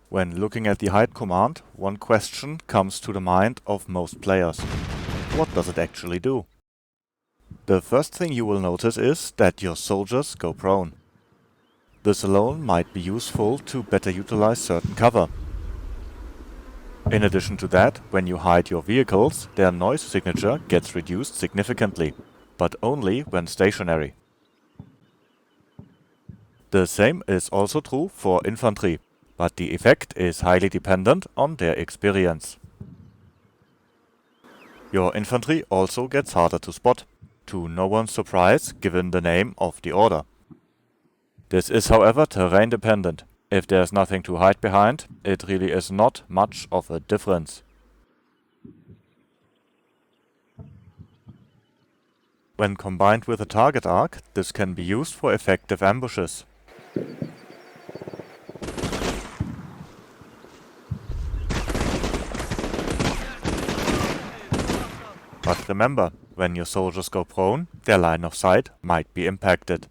When looking at the hide command, one question comes to the mind of most players. What does it actually do? The first thing you will notice is that your soldiers go prone. This alone might be useful to better utilize certain cover. In addition to that, when you hide your vehicles, their noise signature gets reduced significantly, but only when stationary. The same is also true for infantry, but the effect is highly dependent on their experience. Your infantry also gets harder to spot, to no one's surprise given the name of the order. This is however terrain dependent. If there's nothing to hide behind, it really is not much of a difference. When combined with a target arc, this can be used for effective ambushes. But remember, when your soldiers go prone, their line of sight might be impacted.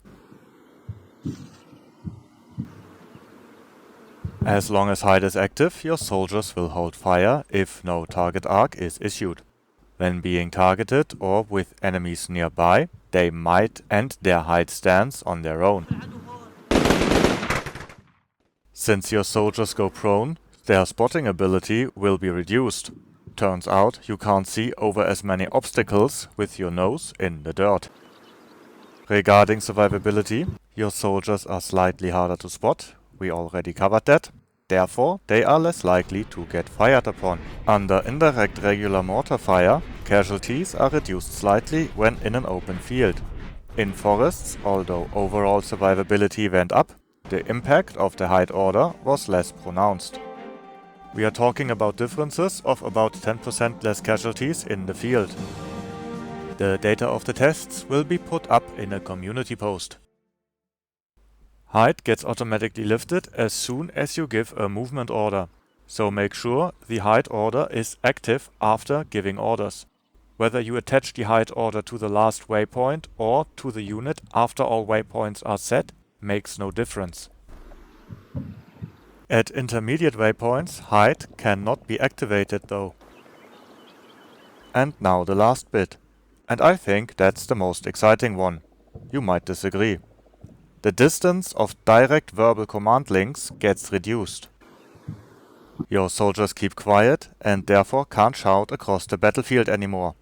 As long as hide is active, your soldiers will hold fire if no target arc is issued. When being targeted or with enemies nearby, they might end their hide stance on their own. Since your soldiers go prone, their spotting ability will be reduced. Turns out you can't see over as many obstacles with your nose in the dirt. Regarding survivability, your soldiers are slightly harder to spot. We already covered that. Therefore, they are less likely to get fired upon. Under indirect regular mortar fire, casualties are reduced slightly when in an open field. In forests, although overall survivability went up, the impact of the hide order was less pronounced. We are talking about differences of about 10% less casualties in the field. The data of the tests will be put up in a community post. Hide gets automatically lifted as soon as you give a movement order, so make sure the hide order is active after giving orders. Whether you attach the hide order to the last waypoint or to the unit after all waypoints are set makes no difference. At intermediate waypoints, hide cannot be activated though. And now the last bit. And I think that's the most exciting one. You might disagree. The distance of direct verbal command links gets reduced. Your soldiers keep quiet and therefore can't shout across the battlefield anymore.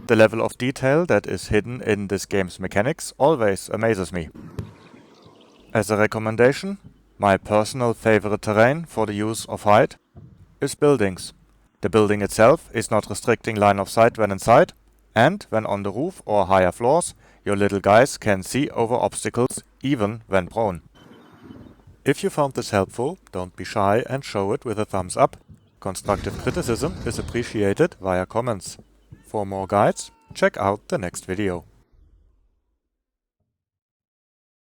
The level of detail that is hidden in this game's mechanics always amazes me. As a recommendation, my personal favorite terrain for the use of hide is buildings. The building itself is not restricting line of sight when inside, and when on the roof or higher floors, your little guys can see over obstacles even when prone. If you found this helpful, don't be shy and show it with a thumbs up. Constructive criticism is appreciated via comments. For more guides, check out the next video.